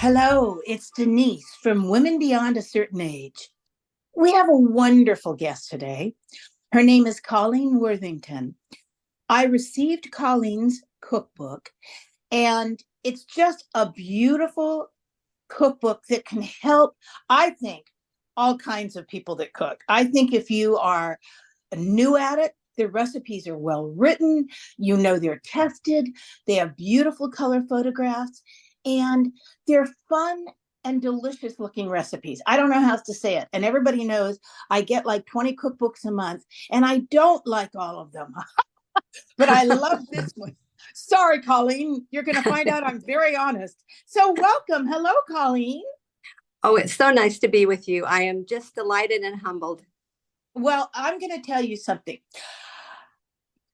Hello, it's Denise from Women Beyond a Certain Age. We have a wonderful guest today. Her name is Colleen Worthington. I received Colleen's cookbook, and it's just a beautiful cookbook that can help, I think, all kinds of people that cook. I think if you are new at it, the recipes are well written, they're tested, they have beautiful color photographs, and they're fun and delicious looking recipes. I don't know how else to say it. And everybody knows I get like 20 cookbooks a month, and I don't like all of them, but I love this one. Sorry, Colleen, you're going to find out I'm very honest. So welcome. Hello, Colleen. Oh, it's so nice to be with you. I am just delighted and humbled. Well, I'm going to tell you something.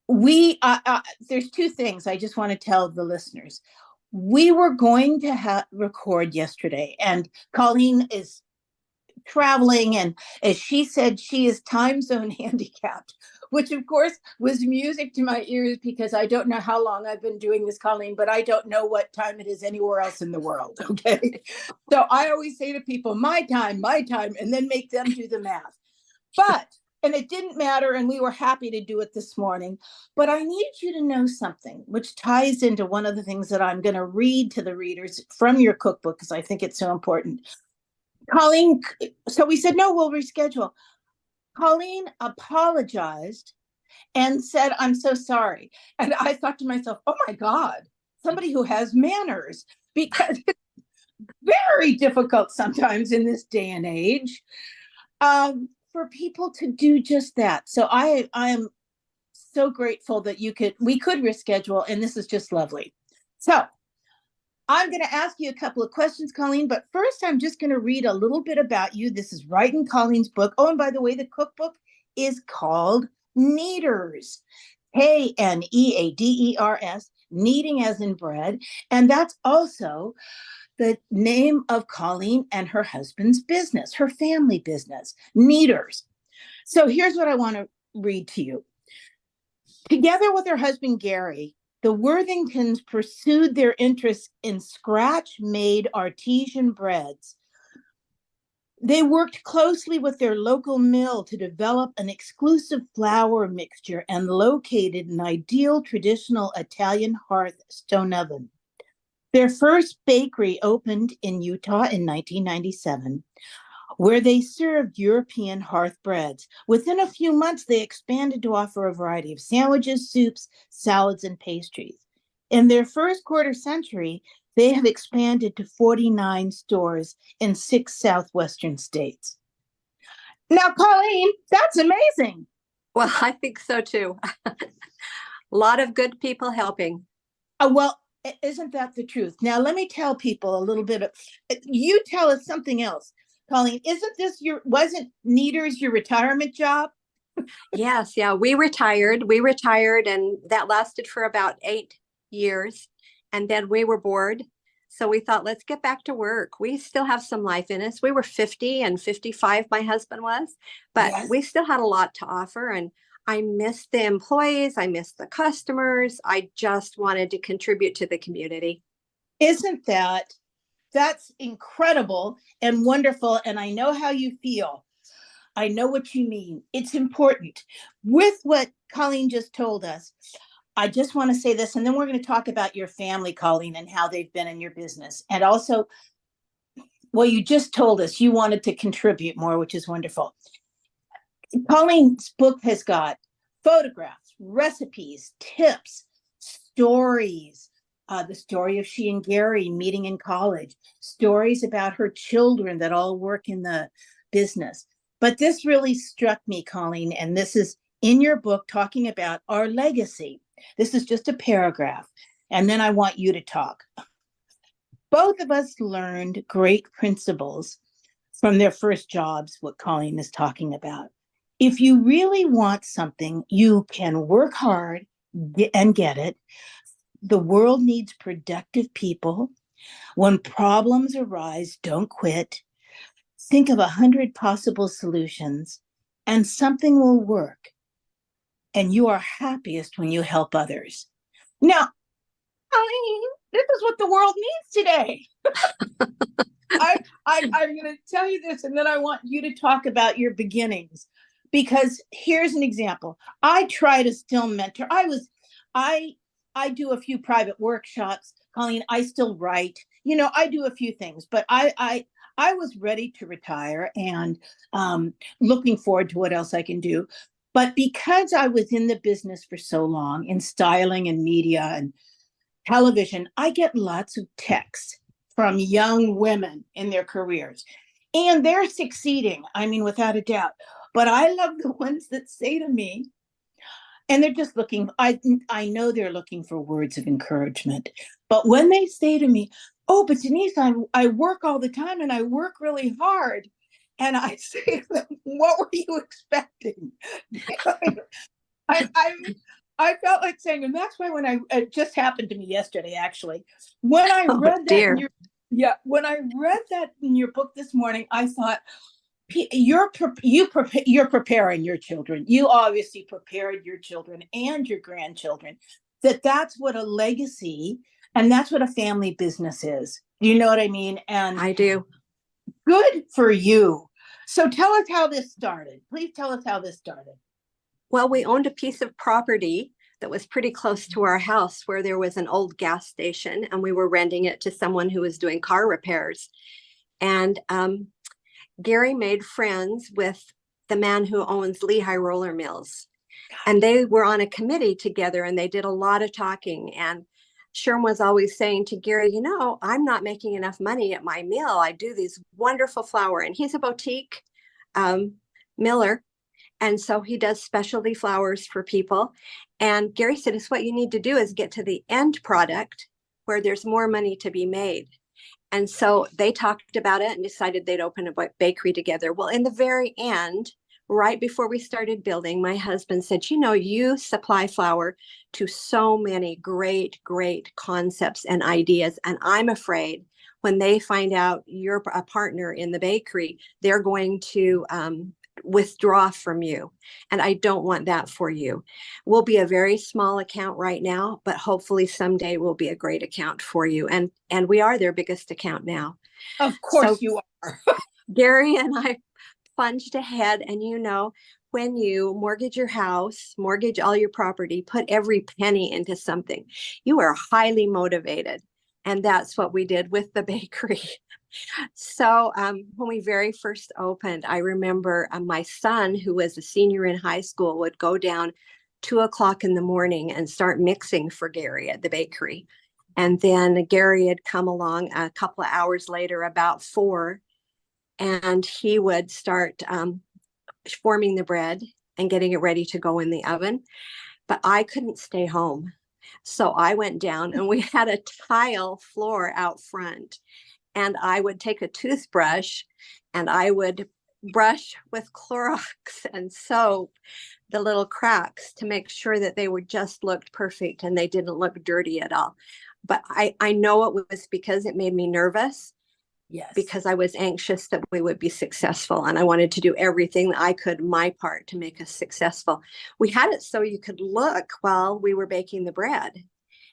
There's two things I just want to tell the listeners. We were going to record yesterday, and Colleen is traveling, and as she said, she is time zone handicapped, which of course was music to my ears, because I don't know how long I've been doing this, Colleen, but I don't know what time it is anywhere else in the world. Okay. So I always say to people, my time, and then make them do the math. And it didn't matter, and we were happy to do it this morning. But I need you to know something, which ties into one of the things that I'm going to read to the readers from your cookbook, because I think it's so important. Colleen, so we said, no, we'll reschedule. Colleen apologized and said, I'm so sorry. And I thought to myself, oh my God, somebody who has manners, because it's very difficult sometimes in this day and age for people to do just that. So I am so grateful that we could reschedule, and this is just lovely. So I'm going to ask you a couple of questions, Colleen, but first I'm just going to read a little bit about you. This is right in Colleen's book. Oh, and by the way, the cookbook is called Kneaders, Kneaders, kneading as in bread. And that's also the name of Colleen and her husband's business, her family business, Kneaders. So here's what I want to read to you. Together with her husband, Gary, the Worthingtons pursued their interest in scratch-made artisan breads. They worked closely with their local mill to develop an exclusive flour mixture and located an ideal traditional Italian hearth-stone oven. Their first bakery opened in Utah in 1997, where they served European hearth breads. Within a few months, they expanded to offer a variety of sandwiches, soups, salads, and pastries. In their first quarter century, they have expanded to 49 stores in 6 southwestern states. Now, Colleen, that's amazing. Well, I think so too. A lot of good people helping. Well, isn't that the truth? Now, let me tell people a little bit you tell us something else. Colleen, wasn't Kneaders your retirement job? Yes, yeah, we retired, and that lasted for about 8 years. And then we were bored. So we thought, let's get back to work. We still have some life in us. We were 50 and 55, my husband was, but yes, we still had a lot to offer. And I missed the employees. I missed the customers. I just wanted to contribute to the community. Isn't that's incredible and wonderful. And I know how you feel. I know what you mean. It's important. With what Colleen just told us, I just want to say this, and then we're going to talk about your family, Colleen, and how they've been in your business. And also, well, you just told us you wanted to contribute more, which is wonderful. Colleen's book has got photographs, recipes, tips, stories, the story of she and Gary meeting in college, stories about her children that all work in the business. But this really struck me, Colleen, and this is in your book talking about our legacy. This is just a paragraph, and then I want you to talk. Both of us learned great principles from their first jobs, what Colleen is talking about. If you really want something, you can work hard and get it. The world needs productive people. When problems arise, don't quit. Think of 100 possible solutions, and something will work. And you are happiest when you help others. Now, Colleen, this is what the world needs today. I'm going to tell you this, and then I want you to talk about your beginnings, because here's an example. I try to still mentor. I I do a few private workshops. Colleen, I still write. I do a few things, but I was ready to retire and looking forward to what else I can do. But because I was in the business for so long in styling and media and television, I get lots of texts from young women in their careers, and they're succeeding. I mean, without a doubt. But I love the ones that say to me, and they're just looking, I know they're looking for words of encouragement. But when they say to me, oh, but Denise, I work all the time and I work really hard. And I say to them, what were you expecting? I I felt like saying, and that's why it just happened to me yesterday, actually, when I Oh read that in dear. your, yeah, when I read that in your book this morning, I thought, you're preparing your children. You obviously prepared your children and your grandchildren. That's what a legacy and that's what a family business is. You know what I mean? And I do. good for you. So tell us how this started. Please tell us how this started. Well, we owned a piece of property that was pretty close to our house where there was an old gas station, and we were renting it to someone who was doing car repairs. And Gary made friends with the man who owns Lehi Mills. And they were on a committee together and they did a lot of talking. And Sherm was always saying to Gary, I'm not making enough money at my mill. I do these wonderful flower, and he's a boutique miller. And so he does specialty flowers for people. And Gary said, it's what you need to do is get to the end product where there's more money to be made. And so they talked about it and decided they'd open a bakery together. Well, in the very end, right before we started building, my husband said, you supply flour to so many great, great concepts and ideas. And I'm afraid when they find out you're a partner in the bakery, they're going to withdraw from you. And I don't want that for you. We'll be a very small account right now, but hopefully someday we'll be a great account for you. And we are their biggest account now. Of course So you are. Gary and I plunged ahead, and when you mortgage your house, mortgage all your property, put every penny into something, you are highly motivated. And that's what we did with the bakery. So when we very first opened, I remember my son, who was a senior in high school, would go down 2 o'clock in the morning and start mixing for Gary at the bakery. And then Gary had come along a couple of hours later, about 4, and he would start forming the bread and getting it ready to go in the oven. But I couldn't stay home. So I went down, and we had a tile floor out front. And I would take a toothbrush and I would brush with Clorox and soap the little cracks to make sure that they were just looked perfect and they didn't look dirty at all. But I know it was because it made me nervous. Yes. Because I was anxious that we would be successful, and I wanted to do everything that I could, my part, to make us successful. We had it so you could look while we were baking the bread.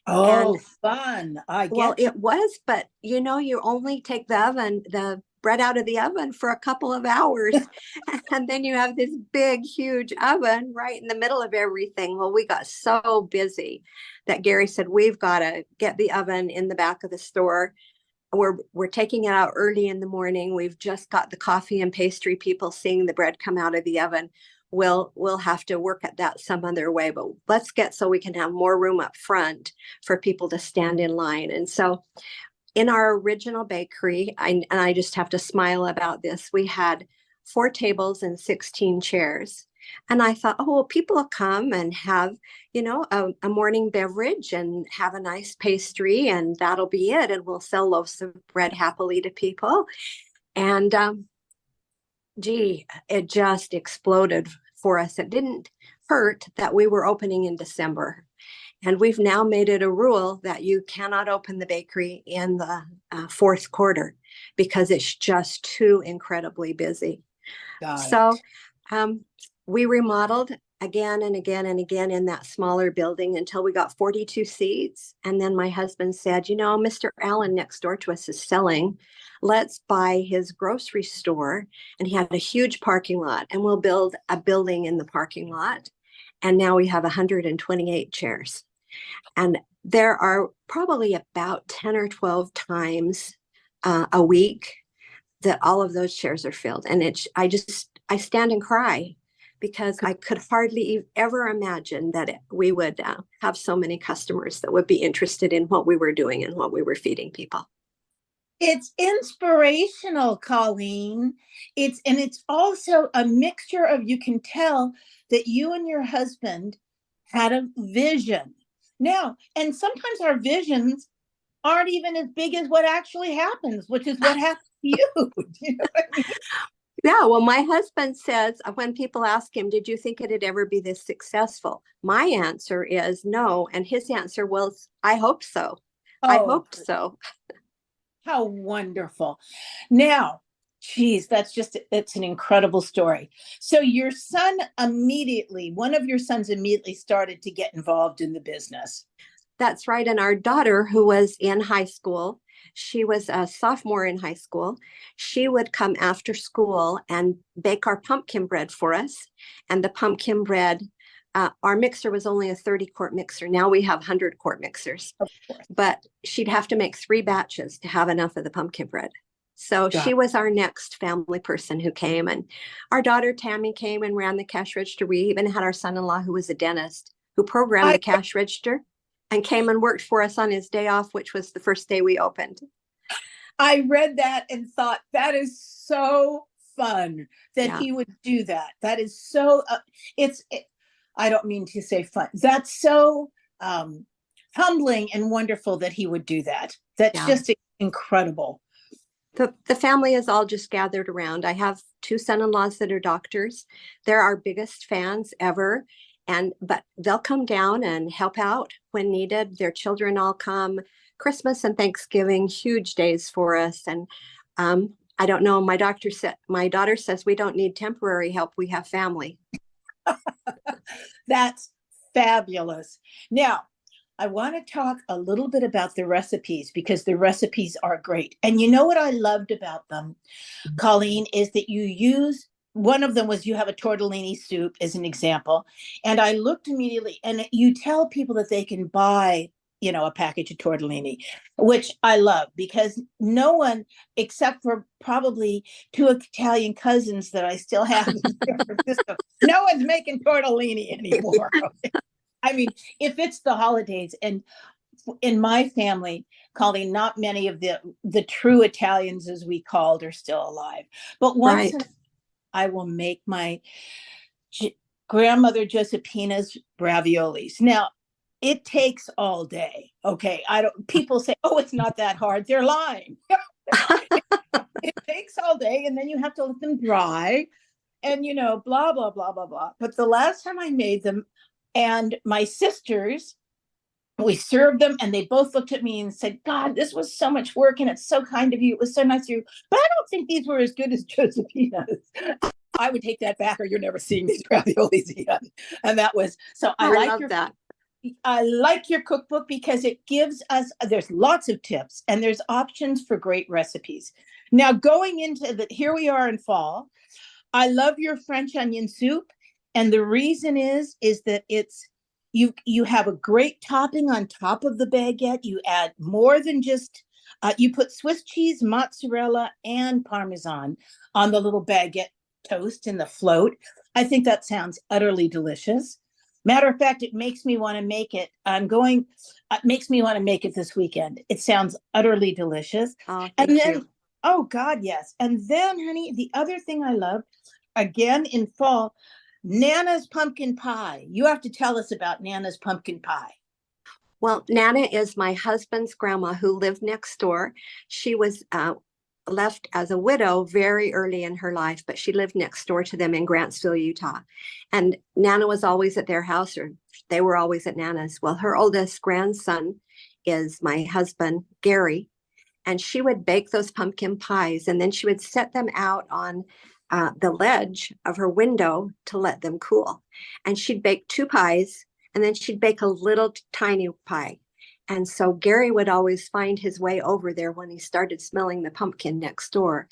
Oh, And fun. I well, get you. it was, but you only take the bread out of the oven for a couple of hours. And then you have this big, huge oven right in the middle of everything. Well, we got so busy that Gary said, we've got to get the oven in the back of the store. We're taking it out early in the morning. We've just got the coffee and pastry people seeing the bread come out of the oven. We'll have to work at that some other way, but let's get so we can have more room up front for people to stand in line. And so in our original bakery, I just have to smile about this, we had 4 tables and 16 chairs. And I thought, oh, well, people will come and have, a morning beverage and have a nice pastry, and that'll be it. And we'll sell loaves of bread happily to people. And it just exploded for us. It didn't hurt that we were opening in December. And we've now made it a rule that you cannot open the bakery in the fourth quarter because it's just too incredibly busy. Got So it. we remodeled again and again and again in that smaller building until we got 42 seats. And then my husband said, you know, Mr. Allen next door to us is selling. Let's buy his grocery store. And he had a huge parking lot, and we'll build a building in the parking lot. And now we have 128 chairs. And there are probably about 10 or 12 times a week that all of those chairs are filled. And I stand and cry because I could hardly ever imagine that we would have so many customers that would be interested in what we were doing and what we were feeding people. It's inspirational, Colleen. It's also a mixture of, you can tell that you and your husband had a vision. Now, and sometimes our visions aren't even as big as what actually happens, which is what happened to you. You know what I mean? Yeah, well, my husband says when people ask him, did you think it'd ever be this successful? My answer is no. And his answer was, I hope so. I hoped so. How wonderful. Now, geez, it's an incredible story. So your son one of your sons immediately started to get involved in the business. That's right. And our daughter, who was in high school, she was a sophomore in high school. She would come after school and bake our pumpkin bread for us. And the pumpkin bread, our mixer was only a 30-quart mixer. Now we have 100-quart mixers. But she'd have to make 3 batches to have enough of the pumpkin bread. So she was our next family person who came. And our daughter, Tammy, came and ran the cash register. We even had our son-in-law, who was a dentist, who programmed the cash register and came and worked for us on his day off, which was the first day we opened. I read that and thought, that is so fun that he would do that. That is so, I don't mean to say fun. That's so humbling and wonderful that he would do that. That's just incredible. The family is all just gathered around. I have 2 son-in-laws that are doctors. They're our biggest fans ever. But they'll come down and help out when needed. Their children all come. Christmas and Thanksgiving, huge days for us. And I don't know, my daughter says we don't need temporary help. We have family. That's fabulous. Now, I want to talk a little bit about the recipes, because the recipes are great. And you know what I loved about them, Colleen, is that one of them was you have a tortellini soup as an example. And I looked immediately, and you tell people that they can buy, a package of tortellini, which I love, because no one, except for probably 2 Italian cousins that I still have in San Francisco, no one's making tortellini anymore. I mean, if it's the holidays, and in my family, Colleen, not many of the true Italians, as we called, are still alive. But once I will make my grandmother Josephina's raviolis. Now, it takes all day. Okay. People say, oh, it's not that hard. They're lying. It takes all day, and then you have to let them dry and, blah, blah, blah, blah, blah. But the last time I made them, and my sisters, we served them, and they both looked at me and said, God, this was so much work, and it's so kind of you. It was so nice of you. But I don't think these were as good as Josephina's. I would take that back, or you're never seeing these raviolis again. And that was, so I like that. I like your cookbook, because it gives us, there's lots of tips, and there's options for great recipes. Now, going into here we are in fall. I love your French onion soup. And the reason is that you have a great topping on top of the baguette. You add more than just, you put Swiss cheese, mozzarella, and Parmesan on the little baguette toast in the float. I think that sounds utterly delicious. Matter of fact, it makes me want to make it. It makes me want to make it this weekend. It sounds utterly delicious. Oh, thank you. Oh God, yes. And then, honey, the other thing I love, again in fall, Nana's pumpkin pie. You have to tell us about Nana's pumpkin pie. Well, Nana is my husband's grandma who lived next door. She was left as a widow very early in her life, but she lived next door to them in Grantsville, Utah. And Nana was always at their house, or they were always at Nana's. Well, her oldest grandson is my husband, Gary, and she would bake those pumpkin pies, and then she would set them out on the ledge of her window to let them cool. And she'd bake 2 pies, and then she'd bake a little tiny pie. And so Gary would always find his way over there when he started smelling the pumpkin next door.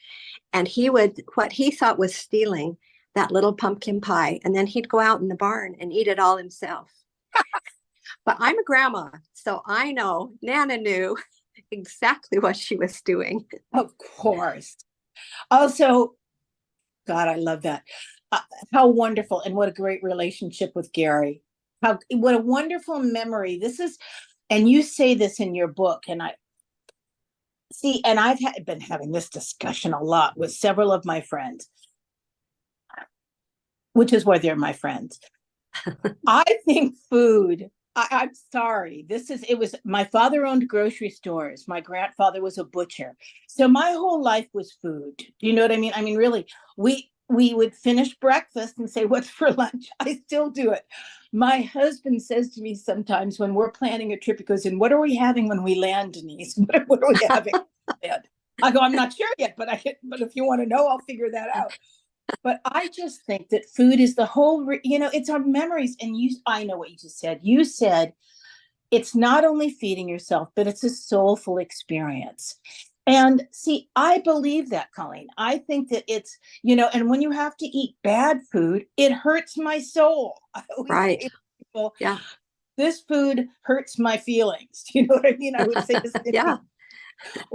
And he would, what he thought was stealing that little pumpkin pie. And then he'd go out in the barn and eat it all himself. But I'm a grandma, so I know Nana knew exactly what she was doing. Of course. Also, God, I love that. How wonderful, and what a great relationship with Gary. What a wonderful memory. This is, and you say this in your book, and I see, and I've been having this discussion a lot with several of my friends, which is why they're my friends. I think food, I'm sorry. It was, my father owned grocery stores. My grandfather was a butcher. So my whole life was food. Do you know what I mean? I mean, really, we would finish breakfast and say, what's for lunch? I still do it. My husband says to me sometimes when we're planning a trip, he goes, and what are we having when we land, Denise? What are we having? I go, I'm not sure yet, but if you want to know, I'll figure that out. But I just think that food is the whole, it's our memories. And I know what you just said. You said it's not only feeding yourself, but it's a soulful experience. And see, I believe that, Colleen. I think that it's, and when you have to eat bad food, it hurts my soul. I always Right. say to people, yeah. This food hurts my feelings. You know what I mean? I would say this. Yeah.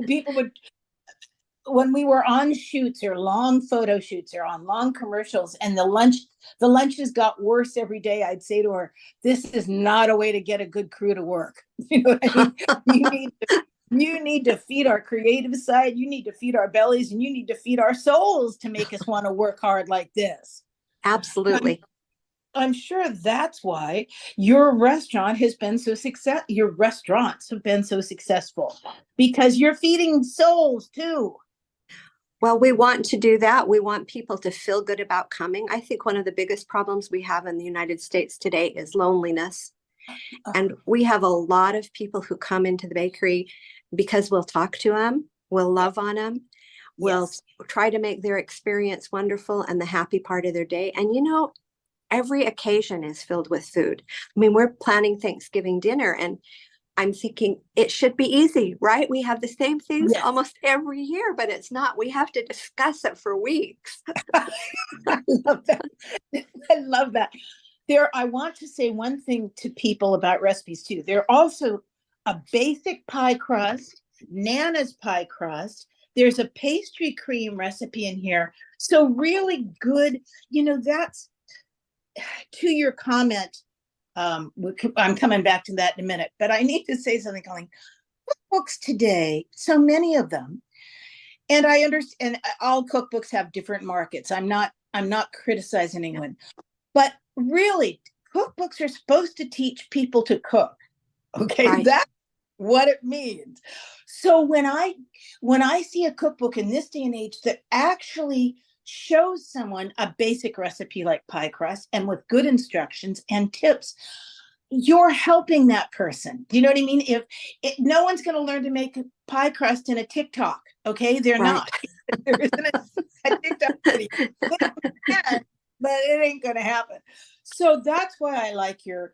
People would, when we were on shoots or long photo shoots or on long commercials, and the lunches got worse every day, I'd say to her, this is not a way to get a good crew to work. You know what I mean? You need to feed our creative side. You need to feed our bellies, and you need to feed our souls to make us want to work hard like this. Absolutely. I'm sure that's why your restaurant has been so successful. Your restaurants have been so successful because you're feeding souls too. Well, we want to do that. We want people to feel good about coming. I think one of the biggest problems we have in the United States today is loneliness. And we have a lot of people who come into the bakery because we'll talk to them, we'll love on them, we'll try to make their experience wonderful and the happy part of their day. And every occasion is filled with food. I mean, we're planning Thanksgiving dinner, and I'm thinking it should be easy, right? We have the same things almost every year, but it's not. We have to discuss it for weeks. I love that. I love that. I want to say one thing to people about recipes too. They're also a basic pie crust, Nana's pie crust. There's a pastry cream recipe in here. So really good, that's to your comment. I'm coming back to that in a minute, but I need to say something, Colleen. Cookbooks today, so many of them, and I understand all cookbooks have different markets. I'm not criticizing anyone, but really, cookbooks are supposed to teach people to cook. Okay, right. That's what it means. So when I see a cookbook in this day and age that actually shows someone a basic recipe like pie crust and with good instructions and tips, you're helping that person. Do you know what I mean? If no one's going to learn to make pie crust in a TikTok, okay? They're not. There isn't a TikTok video. But it ain't going to happen. So that's why I like your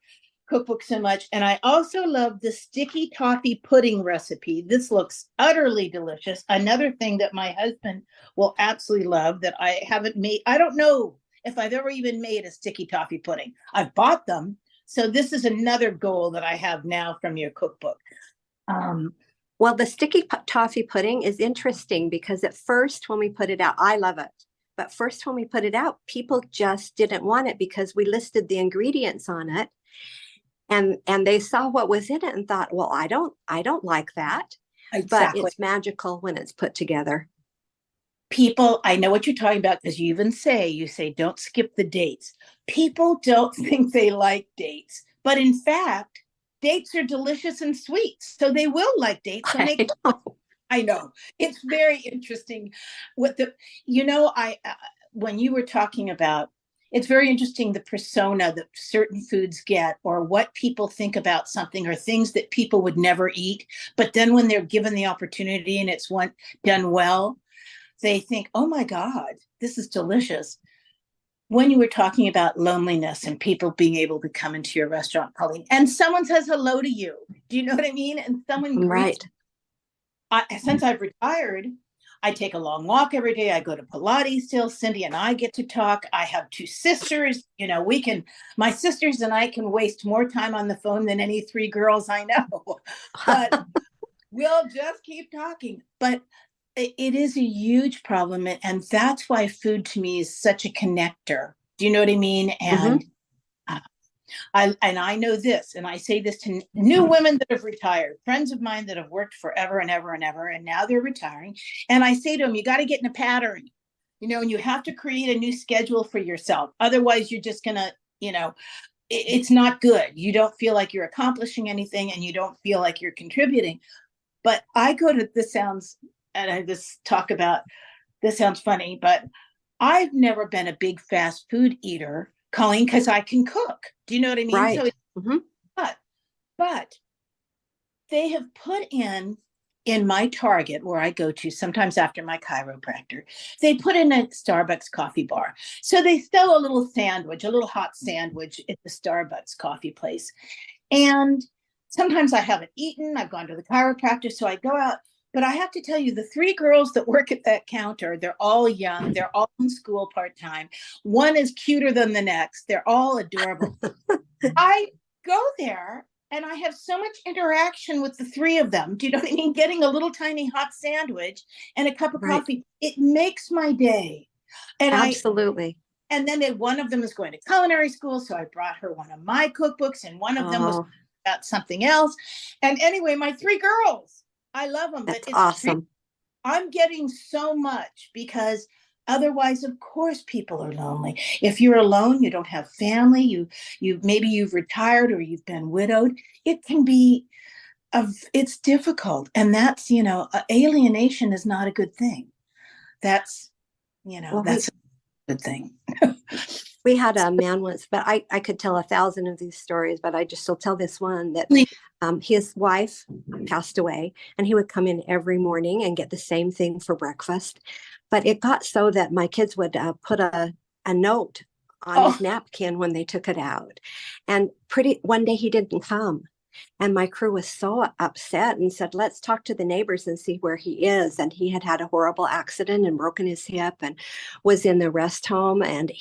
cookbook so much. And I also love the sticky toffee pudding recipe. This looks utterly delicious. Another thing that my husband will absolutely love that I haven't made. I don't know if I've ever even made a sticky toffee pudding. I've bought them. So this is another goal that I have now from your cookbook. Well, the sticky toffee pudding is interesting because at first when we put it out, I love it. But first when we put it out, people just didn't want it because we listed the ingredients on it. And they saw what was in it and thought, well, I don't like that. Exactly. But it's magical when it's put together. People, I know what you're talking about because you say, don't skip the dates. People don't think they like dates, but in fact, dates are delicious and sweet. So they will like dates. I know. It's very interesting. When you were talking about, it's very interesting the persona that certain foods get, or what people think about something, or things that people would never eat. But then when they're given the opportunity and it's done well, they think, oh my God, this is delicious. When you were talking about loneliness and people being able to come into your restaurant, Colleen, and someone says hello to you, do you know what I mean? And someone greets, Right. since I've retired, I take a long walk every day. I go to Pilates still. Cindy and I get to talk. I have two sisters. My sisters and I can waste more time on the phone than any three girls I know. But we'll just keep talking. But it is a huge problem. And that's why food to me is such a connector. Do you know what I mean? Hmm. And I know this, and I say this to new women that have retired, friends of mine that have worked forever and ever and ever, and now they're retiring. And I say to them, you got to get in a pattern, and you have to create a new schedule for yourself. Otherwise, you're just going to, it's not good. You don't feel like you're accomplishing anything and you don't feel like you're contributing. But I go to this sounds, and I just talk about this sounds funny, but I've never been a big fast food eater, Colleen, because I can cook. Do you know what I mean? So, Right. Hmm. but they have put in my Target where I go to sometimes after my chiropractor, they put in a Starbucks coffee bar. So they sell a little sandwich, a little hot sandwich at the Starbucks coffee place. And sometimes I haven't eaten. I've gone to the chiropractor, so I go out. But I have to tell you, the three girls that work at that counter, they're all young. They're all in school part-time. One is cuter than the next. They're all adorable. I go there and I have so much interaction with the three of them. Do you know what I mean? Getting a little tiny hot sandwich and a cup of Right. coffee, it makes my day. And Absolutely. one of them is going to culinary school, so I brought her one of my cookbooks, and one of them was Oh, about something else. And anyway, my three girls, I love them, but that's awesome. I'm getting so much because otherwise, of course, people are lonely. If you're alone, you don't have family, you maybe you've retired or you've been widowed. It can be it's difficult, and that's alienation is not a good thing. That's Well, that's a good thing. we had a man once, but I could tell 1,000 of these stories, but I just still tell this one that his wife passed away, and he would come in every morning and get the same thing for breakfast. But it got so that my kids would put a note on his Oh, napkin when they took it out. And pretty one day he didn't come. And my crew was so upset and said, let's talk to the neighbors and see where he is. And he had a horrible accident and broken his hip and was in the rest home. And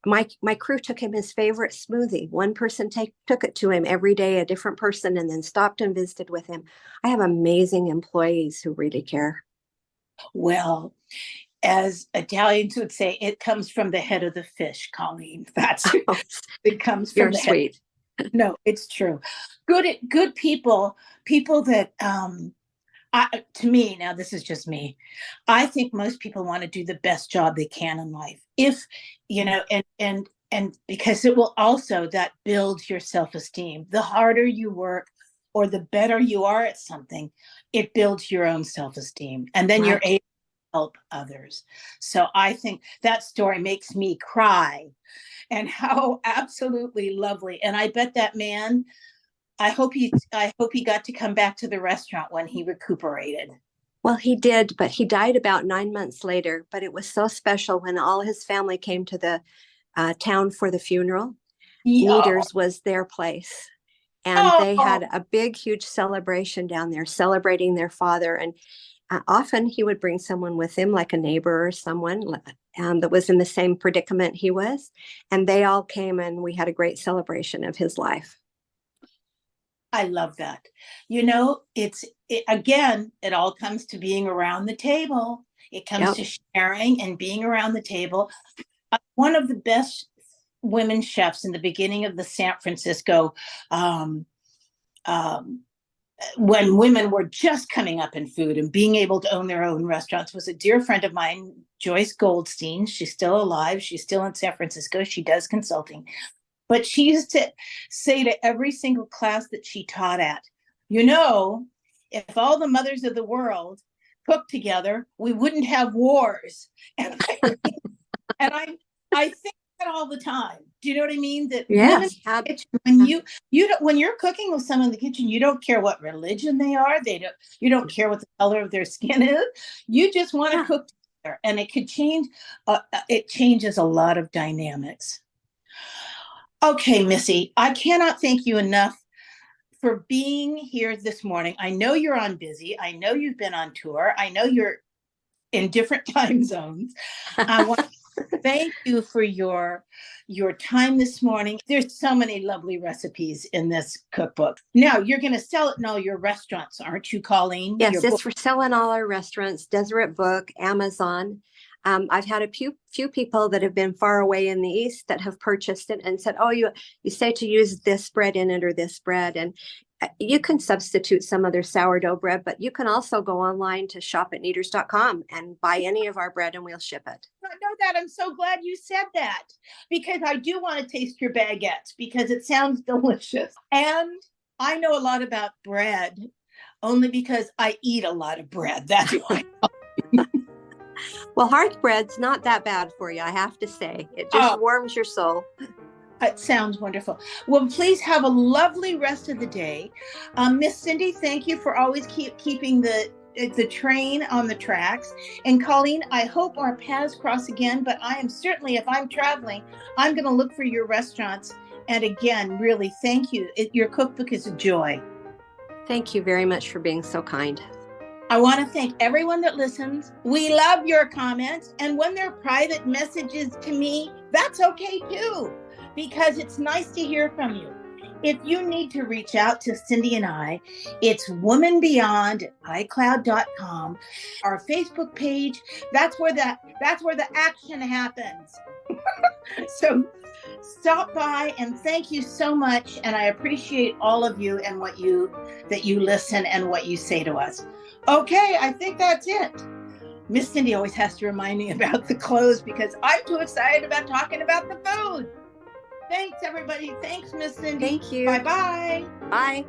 my crew took him his favorite smoothie. One person took it to him every day, a different person, and then stopped and visited with him. I have amazing employees who really care. well, as Italians would say, it comes from the head of the fish, Colleen. That's it comes You're from the head. sweet. No, it's true. Good people that to me, now this is just me. I think most people want to do the best job they can in life. If and because it will also that builds your self-esteem. The harder you work or the better you are at something, it builds your own self-esteem. And then you're Right. able to help others. So I think that story makes me cry, and how absolutely lovely. And I bet that man, I hope he got to come back to the restaurant when he recuperated. Well, he did, but he died about 9 months later. But it was so special when all his family came to the town for the funeral. Yeah. Kneaders was their place. And they Oh, had a big, huge celebration down there, celebrating their father. And often he would bring someone with him, like a neighbor or someone that was in the same predicament he was. And they all came and we had a great celebration of his life. I love that. Again, it all comes to being around the table. It comes Yep. to sharing and being around the table. One of the best women chefs in the beginning of the San Francisco um, um, when women were just coming up in food and being able to own their own restaurants was a dear friend of mine, Joyce Goldstein. She's still alive. She's still in San Francisco. She does consulting. But she used to say to every single class that she taught at, if all the mothers of the world cooked together, we wouldn't have wars. And I think that all the time. Do you know what I mean? That women Yes. when you're cooking with someone in the kitchen, you don't care what religion they are. You don't care what the color of their skin is. You just want to Yeah. cook And it could change, it changes a lot of dynamics. Okay, Missy, I cannot thank you enough for being here this morning. I know you're on busy. I know you've been on tour. I know you're in different time zones. I want to thank you for your time this morning. There's so many lovely recipes in this cookbook. Now you're going to sell it in all your restaurants, aren't you, Colleen? Yes, it's for sale in all our restaurants, Deseret Book, Amazon. I've had a few people that have been far away in the East that have purchased it and said, oh, you say to use this bread in it or this bread. And you can substitute some other sourdough bread, but you can also go online to shop at Kneaders.com and buy any of our bread and we'll ship it. I know that. I'm so glad you said that, because I do want to taste your baguettes because it sounds delicious. And I know a lot about bread only because I eat a lot of bread. That's why. Well, hearth bread's not that bad for you, I have to say. It just warms your soul. It sounds wonderful. Well, please have a lovely rest of the day. Miss Cindy, thank you for always keeping the train on the tracks. And Colleen, I hope our paths cross again, but I am certainly, if I'm traveling, I'm going to look for your restaurants. And again, really, thank you. Your cookbook is a joy. Thank you very much for being so kind. I want to thank everyone that listens. We love your comments. And when they're private messages to me, that's okay too, because it's nice to hear from you. If you need to reach out to Cindy and I, it's womanbeyond@icloud.com. Our Facebook page, that's where the action happens. So stop by and thank you so much. And I appreciate all of you and that you listen and what you say to us. Okay, I think that's it. Miss Cindy always has to remind me about the clothes because I'm too excited about talking about the food. Thanks, everybody. Thanks, Miss Cindy. Thank you. Bye-bye. Bye.